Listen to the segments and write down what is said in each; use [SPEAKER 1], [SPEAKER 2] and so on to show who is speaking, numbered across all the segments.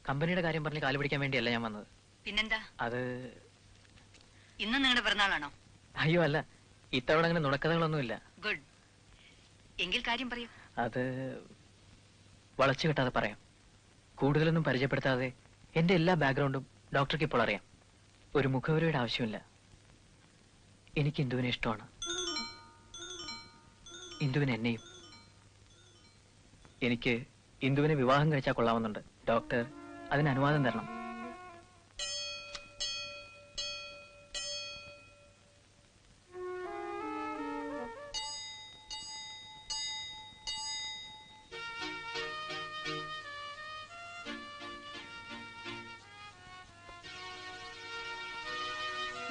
[SPEAKER 1] കമ്പനിയുടെ കാര്യം പറഞ്ഞ് കാല് പിടിക്കാൻ വേണ്ടിയല്ല ഞാൻ വന്നത്.
[SPEAKER 2] പിന്നെന്താ?
[SPEAKER 1] അത്
[SPEAKER 2] ഇന്ന് നിങ്ങളുടെ പിറന്നാളാണോ?
[SPEAKER 1] അയ്യോ അല്ല, ഇത്തവണ അങ്ങനെ നുണക്കഥകളൊന്നുമില്ല.
[SPEAKER 2] ഗുഡ്. എങ്കിൽ കാര്യം പറയൂ.
[SPEAKER 1] അത് വളച്ചു കെട്ടാതെ പറയാം. കൂടുതലൊന്നും പരിചയപ്പെടുത്താതെ എന്റെ എല്ലാ ബാക്ക്ഗ്രൗണ്ടും ഡോക്ടർക്ക് ഇപ്പോൾ അറിയാം. ഒരു മുഖവരയുടെ ആവശ്യമില്ല. എനിക്ക് ഇന്ദുവിനെ ഇഷ്ടമാണ്, ഇന്ദുവിന് എന്നെയും. എനിക്ക് ഇന്ദുവിനെ വിവാഹം കഴിച്ചാൽ കൊള്ളാമെന്നുണ്ട്. ഡോക്ടർ അതിന് അനുവാദം തരണം.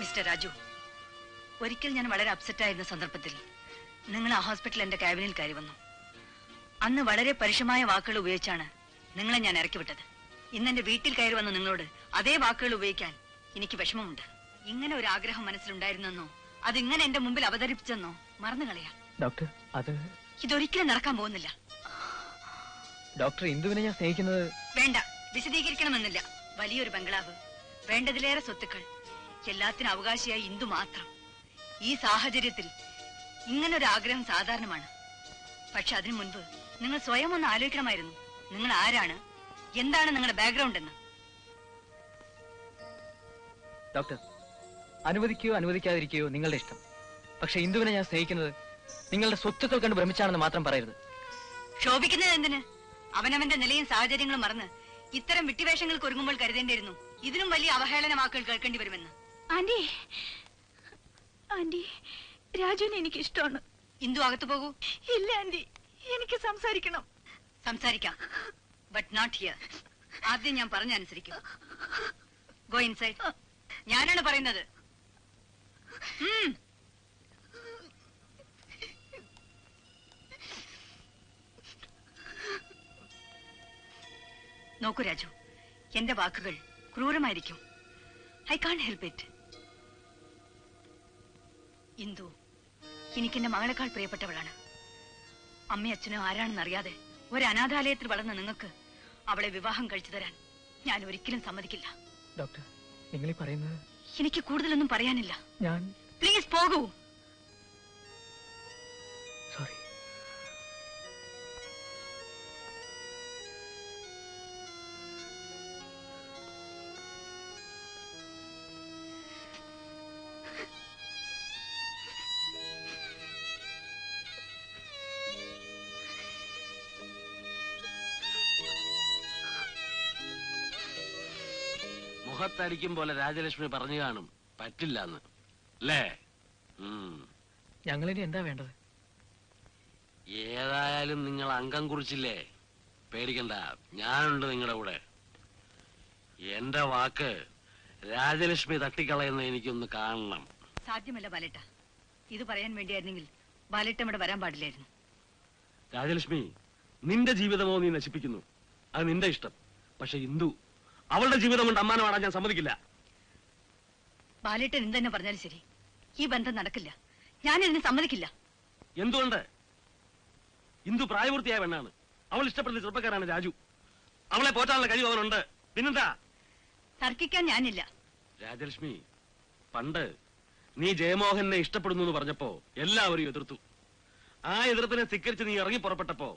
[SPEAKER 2] മിസ്റ്റർ രാജു, ഒരിക്കൽ ഞാൻ വളരെ അപ്സെറ്റ് ആയിരുന്ന സന്ദർഭത്തിൽ നിങ്ങൾ ആ ഹോസ്പിറ്റലിൽ എന്റെ ക്യാബിനിൽ കയറി വന്നു. അന്ന് വളരെ പരുഷമായ വാക്കുകൾ ഉപയോഗിച്ചാണ് നിങ്ങളെ ഞാൻ ഇറക്കി വിട്ടത്. ഇന്ന് എന്റെ വീട്ടിൽ കയറി വന്ന നിങ്ങളോട് അതേ വാക്കുകൾ ഉപയോഗിക്കാൻ എനിക്ക് വിഷമമുണ്ട്. ഇങ്ങനെ ഒരു ആഗ്രഹം മനസ്സിലുണ്ടായിരുന്നെന്നോ അതിങ്ങനെ എന്റെ മുമ്പിൽ അവതരിപ്പിച്ചെന്നോ മറന്നു കളയാം.
[SPEAKER 1] ഡോക്ടർ, അത്
[SPEAKER 2] ഇതൊരിക്കലും നടക്കാൻ പോകുന്നില്ല.
[SPEAKER 1] ഡോക്ടർ, ഇന്ദുവിനെ ഞാൻ സ്നേഹിക്കുന്നത്...
[SPEAKER 2] വേണ്ട, വിശദീകരിക്കണമെന്നില്ല. വലിയൊരു ബംഗ്ലാവ്, വേണ്ടതിലേറെ സ്വത്തുക്കൾ, എല്ലാത്തിനും അവകാശിയായി ഇന്ദു മാത്രം. ഈ സാഹചര്യത്തിൽ ഇങ്ങനൊരു ആഗ്രഹം സാധാരണമാണ്. പക്ഷെ അതിനു മുൻപ് നിങ്ങൾ സ്വയം ഒന്ന് ആലോചിക്കണമായിരുന്നു. നിങ്ങൾ ആരാണ്, എന്താണ് നിങ്ങളുടെ ബാക്ക്ഗ്രൗണ്ട് എന്ന്.
[SPEAKER 1] ഡോക്ടർ, അനുവദിക്കുകയോ അനുവദിക്കാതിരിക്കുകയോ നിങ്ങളുടെ ഇഷ്ടം. പക്ഷെ ഇന്ദുവിനെ ഞാൻ സ്നേഹിക്കുന്നത് നിങ്ങളുടെ സ്വത്തുക്കൾ കണ്ട് ഭ്രമിച്ചാണെന്ന് മാത്രം പറയരുത്.
[SPEAKER 2] ക്ഷോഭിക്കുന്നത് എന്തിന്? അവനവന്റെ നിലയും സാഹചര്യങ്ങളും മറന്ന് ഇത്തരം വിട്ടിവേഷങ്ങൾക്ക് ഒരുങ്ങുമ്പോൾ കരുതേണ്ടിയിരുന്നു ഇതിനും വലിയ അവഹേളന വാക്കുകൾ കേൾക്കേണ്ടി വരുമെന്ന്.
[SPEAKER 3] ആന്റി, ആന്റി, രാജുവിനെ എനിക്ക് ഇഷ്ടമാണ്.
[SPEAKER 2] ഇന്ദു, അകത്തു പോകൂ.
[SPEAKER 3] ഇല്ല ആന്റി, എനിക്ക് സംസാരിക്കണം.
[SPEAKER 2] സംസാരിക്കാം, ബട്ട് നോട്ട് ഹിയർ. ആദ്യം ഞാൻ പറഞ്ഞ അനുസരിക്കും. Go inside. ഞാനാണ് പറയുന്നത്. നോക്കൂ രാജു, എന്റെ വാക്കുകൾ ക്രൂരമായിരിക്കും. I can't help it. Indu എനിക്കെന്റെ മകളെക്കാൾ പ്രിയപ്പെട്ടവളാണ്. അമ്മയും അച്ഛനും ആരാണെന്ന് അറിയാതെ ഒരു അനാഥാലയത്തിൽ വളർന്ന നിങ്ങൾക്ക് അവളെ വിവാഹം കഴിച്ചു തരാൻ ഞാൻ ഒരിക്കലും സമ്മതിക്കില്ല.
[SPEAKER 1] ഡോക്ടർ, നിങ്ങൾ പറയുന്നത്...
[SPEAKER 2] എനിക്ക് കൂടുതലൊന്നും പറയാനില്ല.
[SPEAKER 1] ഞാൻ...
[SPEAKER 2] പ്ലീസ് പോകൂ.
[SPEAKER 1] സോറി.
[SPEAKER 4] മുഖത്തടിക്കും പോലെ രാജലക്ഷ്മി പറഞ്ഞു കാണും പറ്റില്ലെന്ന് അല്ലേ?
[SPEAKER 1] ഞങ്ങളിനി എന്താ വേണ്ടത്?
[SPEAKER 4] ഏതായാലും നിങ്ങൾ അംഗം കുറിച്ചില്ലേ, പേടിക്കണ്ട, ഞാനുണ്ട് നിങ്ങളുടെ കൂടെ. എന്റെ വാക്ക് രാജലക്ഷ്മി തട്ടിക്കളയുന്ന എനിക്കൊന്ന് കാണണം.
[SPEAKER 2] സാധ്യമല്ല ബാലേട്ട. ഇത് പറയാൻ വേണ്ടിയായിരുന്നെങ്കിൽ ബാലേട്ട ഇവിടെ വരാൻ പാടില്ലായിരുന്നു.
[SPEAKER 4] രാജലക്ഷ്മി, നിന്റെ ജീവിതമോ നീ നശിപ്പിക്കുന്നു, അത് നിന്റെ ഇഷ്ടം. പക്ഷെ ഇന്ദു, അവളുടെ ജീവിതം കൊണ്ട് അമ്മാനമാടാൻ ഞാൻ സമ്മതിക്കില്ല.
[SPEAKER 2] ബാലേട്ടൻ എന്തെന്നെ പറഞ്ഞാലും ശരി, ഈ ബന്ധം നടക്കില്ല. ഞാൻ ഇതിന് സമ്മതിക്കില്ല.
[SPEAKER 4] എന്തുകൊണ്ട്? ഇന്ദു പ്രായപൂർത്തിയായ പെണ്ണാണ്. അവൾ ഇഷ്ടപ്പെടുന്ന ചെറുപ്പക്കാരാണ് രാജു. അവളെ പോറ്റാനുള്ള കഴിവ് അവനുണ്ട്. പിന്നെന്താ?
[SPEAKER 2] തർക്കിക്കാൻ ഞാനില്ല.
[SPEAKER 4] രാജലക്ഷ്മി, പണ്ട് നീ ജയമോഹനെ ഇഷ്ടപ്പെടുന്നു എന്ന് പറഞ്ഞപ്പോ എല്ലാവരും എതിർത്തു. ആ എതിർപ്പിനെ ധിക്കരിച്ച് നീ ഇറങ്ങി പുറപ്പെട്ടപ്പോ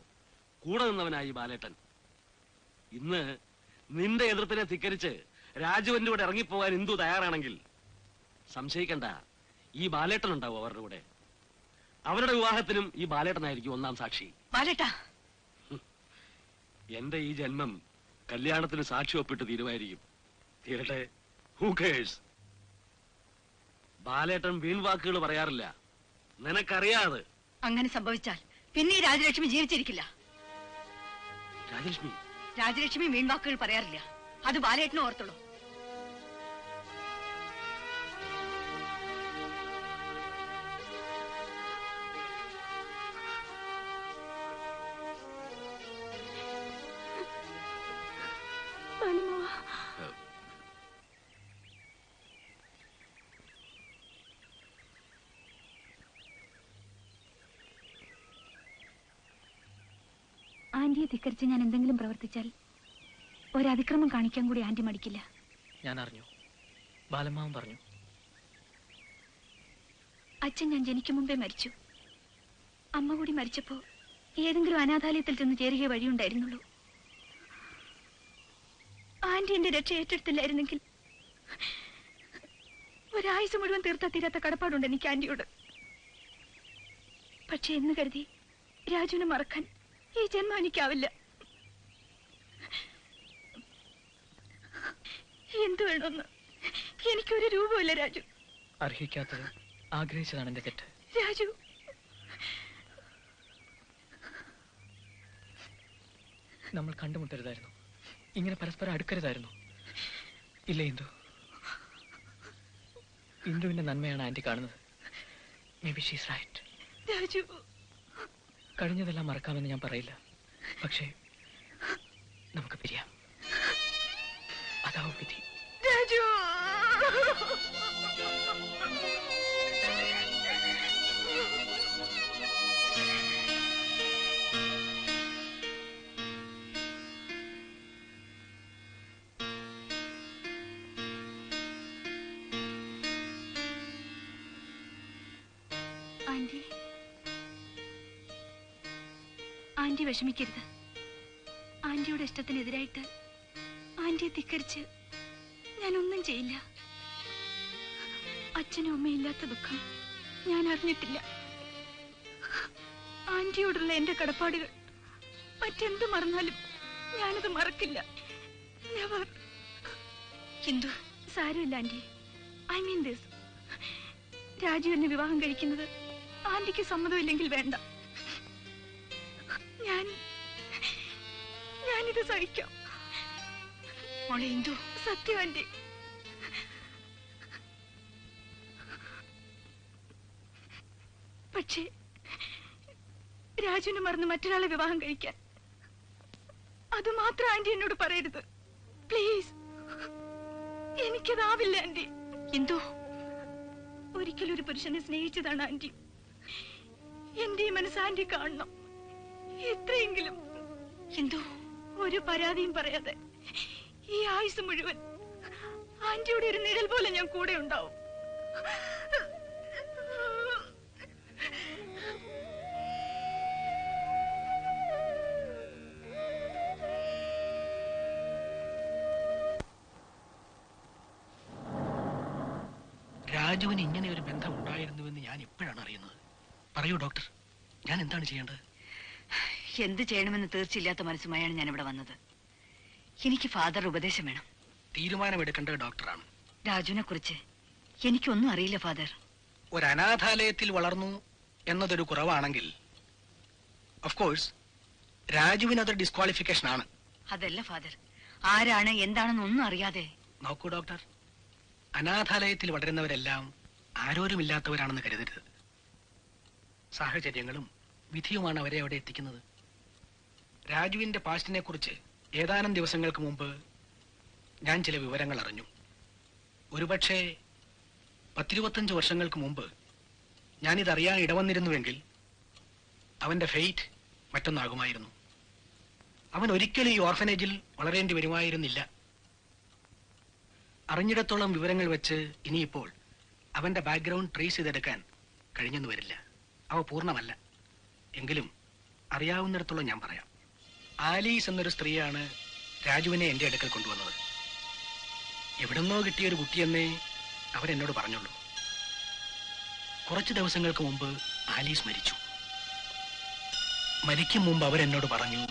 [SPEAKER 4] കൂടെ നിന്നവനായി ബാലേട്ടൻ. ഇന്ന് നിന്റെ എതിർപ്പിനെ ധിക്കരിച്ച് രാജുവിന്റെ കൂടെ ഇറങ്ങിപ്പോകാൻ ഇന്ദു തയ്യാറാണെങ്കിൽ സംശയിക്കണ്ട, ഈ ബാലേട്ടൻ ഉണ്ടാവും അവരുടെ കൂടെ. അവരുടെ വിവാഹത്തിനും ഈ ബാലേട്ടനായിരിക്കും ഒന്നാം സാക്ഷി.
[SPEAKER 2] ബാലേട്ടാ,
[SPEAKER 4] എന്റെ ഈ ജന്മം കല്യാണത്തിന് സാക്ഷി ഒപ്പിട്ട് തീരുമായിരിക്കും. തീരട്ടെ, ഹൂ കേഴ്സ്? ബാലേട്ടൻ വീൺവാക്കുകൾ പറയാറില്ല, നിനക്കറിയാതെ.
[SPEAKER 2] അങ്ങനെ സംഭവിച്ചാൽ പിന്നെ ഈ രാജലക്ഷ്മി ജീവിച്ചിരിക്കില്ല.
[SPEAKER 4] രാജലക്ഷ്മി,
[SPEAKER 2] രാജലക്ഷ്മി വീൺവാക്കുകൾ പറയാറില്ല. അത് ബാലേട്ടനും ഓർത്തുള്ളൂ.
[SPEAKER 3] ആന്റിയെ ധിക്കരിച്ച് ഞാൻ എന്തെങ്കിലും പ്രവർത്തിച്ചാൽ ഒരതിക്രമം കാണിക്കാൻ കൂടി ആന്റി മടിക്കില്ല.
[SPEAKER 1] ഞാൻ അറിഞ്ഞു, ബാലമ്മാവൻ പറഞ്ഞു.
[SPEAKER 3] അച്ഛൻ ഞാൻ ജനിക്കും മുമ്പേ മരിച്ചു. അമ്മ കൂടി മരിച്ചപ്പോ ഏതെങ്കിലും അനാഥാലയത്തിൽ ചെന്ന് ചേരുക വഴിയുണ്ടായിരുന്നുള്ളൂ. ആന്റി എന്റെ രക്ഷ ഏറ്റെടുത്തില്ലായിരുന്നെങ്കിൽ ഒരാഴ്ച മുഴുവൻ തീർത്താ തീരാത്ത കടപ്പാടുണ്ട് എനിക്ക് ആന്റിയോട്. പക്ഷെ എന്ന് കരുതി രാജുവിനെ മറക്കാൻ ഈ ജന്മം എനിക്കാവില്ല. എന്തു വേണമെന്ന് എനിക്കൊരു രൂപമില്ല രാജു.
[SPEAKER 1] അർഹിക്കാത്തത് ആഗ്രഹിച്ചതാണ് എന്റെ തെറ്റ്.
[SPEAKER 3] രാജു,
[SPEAKER 1] നമ്മൾ കണ്ടുമുട്ടരുതായിരുന്നു, ഇങ്ങനെ പരസ്പരം അടുക്കരുതായിരുന്നു. ഇല്ല ഇന്ദു, ഇന്ദുവിന്റെ നന്മയാണ് ആന്റി കാണുന്നത്. May be she's right.
[SPEAKER 3] Raju,
[SPEAKER 1] കഴിഞ്ഞതെല്ലാം മറക്കാമെന്ന് ഞാൻ പറയില്ല, പക്ഷേ നമുക്ക് പിരിയാം. അതാവും വിധി.
[SPEAKER 3] രാജു, ആന്റി, ആന്റി വിഷമിക്കരുത്. ആന്റിയുടെ ഇഷ്ടത്തിനെതിരായിട്ട് ആന്റിയെ ധിക്കരിച്ച് ഞാനൊന്നും ചെയ്യില്ല. അച്ഛനും അമ്മയും ഇല്ലാത്ത ദുഃഖം ഞാൻ അറിഞ്ഞിട്ടില്ല. ആന്റിയോടുള്ള എന്റെ കടപ്പാടുകൾ മറ്റെന്ത് മറന്നാലും ഞാനത് മറക്കില്ല. നെവർ.
[SPEAKER 2] ഹിന്ദു,
[SPEAKER 3] സാരമില്ല aunty. I mean this. Raju എന്നെ വിവാഹം കഴിക്കുന്നത് ആന്റിക്ക് സമ്മതമില്ലെങ്കിൽ വേണ്ട. ഞാനിത് സഹിക്കാം.
[SPEAKER 2] മോളെ ഹിന്ദു,
[SPEAKER 3] സത്യം ആന്റി. പക്ഷേ രാജുവിനെ മറന്ന് മറ്റൊരാളെ വിവാഹം കഴിക്കാൻ അത് മാത്രം ആന്റി എന്നോട് പറയരുത് പ്ലീസ്. എനിക്കതാവില്ല ആന്റി.
[SPEAKER 2] ഹിന്ദു,
[SPEAKER 3] ഒരിക്കലും ഒരു പുരുഷനെ സ്നേഹിച്ചതാണ് ആന്റി. എന്റെ ഈ മനസ്സ് ആന്റി കാണണം. എത്രയെങ്കിലും.
[SPEAKER 2] ഹിന്ദു,
[SPEAKER 3] ഒരു പരാതിയും പറയാതെ ഈ ആയുസ് മുഴുവൻ ആന്റിയുടെ ഒരു നിഴൽ പോലെ ഞാൻ കൂടെ ഉണ്ടാവും.
[SPEAKER 5] രാജുവിന് ഇങ്ങനെ ഒരു ബന്ധം ഉണ്ടായിരുന്നുവെന്ന് ഞാൻ ഇപ്പോഴാണ് അറിയുന്നത്. പറയൂ ഡോക്ടർ, ഞാൻ എന്താണ് ചെയ്യേണ്ടത്?
[SPEAKER 2] എന്ത് ചെയ്യണമെന്ന് തീർച്ചയില്ലാത്ത മനസ്സുമായാണ് ഞാൻ ഇവിടെ വന്നത്. എനിക്ക് ഫാദർ ഉപദേശം വേണം.
[SPEAKER 5] തീരുമാനമെടുക്കേണ്ടത് ഡോക്ടറാണ്.
[SPEAKER 2] രാജുവിനെ കുറിച്ച് എനിക്കൊന്നും അറിയില്ല ഫാദർ.
[SPEAKER 5] ഒരു അനാഥാലയത്തിൽ വളർന്നു എന്നതൊരു കുറവാണെങ്കിൽ ഓഫ് കോഴ്സ് രാജുവിന് അതൊരു ഡിസ്ക്വാളിഫിക്കേഷൻ ആണ്.
[SPEAKER 2] അതല്ല ഫാദർ, ആരാണ് എന്താണെന്നൊന്നും അറിയാതെ.
[SPEAKER 5] നോക്കൂ ഡോക്ടർ, അനാഥാലയത്തിൽ വളരുന്നവരെല്ലാം ആരോരുമില്ലാത്തവരാണെന്ന് കരുതരുത്. സാഹചര്യങ്ങളും വിധിയുമാണ് അവരെ അവിടെ എത്തിക്കുന്നത്. രാജുവിന്റെ പാസ്റ്റിനെ കുറിച്ച് ഏതാനും ദിവസങ്ങൾക്ക് മുമ്പ് ഞാൻ ചില വിവരങ്ങൾ അറിഞ്ഞു. ഒരുപക്ഷെ 10-25 വർഷങ്ങൾക്ക് മുമ്പ് ഞാനിതറിയാൻ ഇടവന്നിരുന്നുവെങ്കിൽ അവന്റെ ഫെയ്റ്റ് മറ്റൊന്നാകുമായിരുന്നു. അവൻ ഒരിക്കലും ഈ ഓർഫനേജിൽ വളരേണ്ടി വരുമായിരുന്നില്ല. അറിഞ്ഞിടത്തോളം വിവരങ്ങൾ വെച്ച് ഇനിയിപ്പോൾ അവന്റെ ബാക്ക്ഗ്രൗണ്ട് ട്രേസ് ചെയ്തെടുക്കാൻ കഴിഞ്ഞെന്ന് വരില്ല. അവ പൂർണ്ണമല്ല. എങ്കിലും അറിയാവുന്നിടത്തോളം ഞാൻ പറയാം. ആലീസ് എന്നൊരു സ്ത്രീയാണ് രാജുവിനെ എന്റെ അടുക്കൽ കൊണ്ടുവന്നത്. എവിടുന്നോ കിട്ടിയൊരു കുട്ടിയെന്നേ അവരെന്നോട് പറഞ്ഞുള്ളൂ. കുറച്ച് ദിവസങ്ങൾക്ക് മുമ്പ് ആലീസ് മരിച്ചു. മരിക്കും മുമ്പ് അവരെന്നോട് പറഞ്ഞു,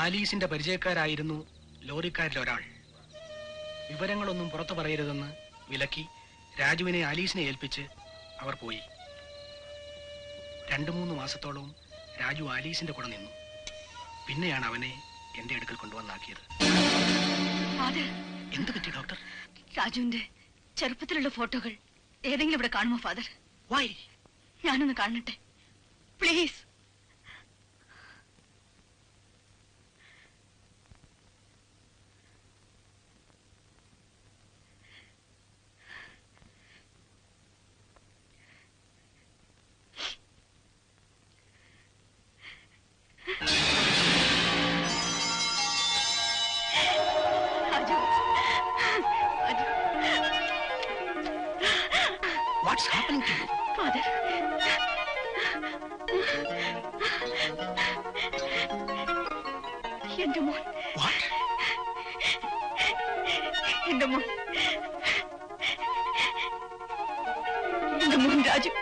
[SPEAKER 5] ആലീസിന്റെ പരിചയക്കാരായിരുന്നു ലോറിക്കാരിൽ ഒരാൾ. വിവരങ്ങളൊന്നും പുറത്തു പറയരുതെന്ന് വിലക്കി രാജുവിനെ ആലീസിനെ ഏൽപ്പിച്ച് അവർ പോയി. 2-3 മാസത്തോളം രാജു ആലീസിന്റെ കൂടെ നിന്നു. പിന്നെയാണ് അവനെ എന്റെ അടുക്കൽ കൊണ്ടുവന്നാക്കിയത്.
[SPEAKER 2] ഫാദർ,
[SPEAKER 5] എന്ത് പറ്റി ഡോക്ടർ?
[SPEAKER 2] രാജുവിന്റെ ചെറുപ്പത്തിലുള്ള ഫോട്ടോകൾ ഏതെങ്കിലും ഇവിടെ കാണുമോ ഫാദർ?
[SPEAKER 5] വൈ?
[SPEAKER 2] ഞാനൊന്ന് കാണട്ടെ please.
[SPEAKER 5] What's happening to you?
[SPEAKER 3] Father, എന്റെ മോൻ,
[SPEAKER 5] വാട്ട്?
[SPEAKER 3] എന്റെ മോൻ, എന്റെ മോൻ രാജു.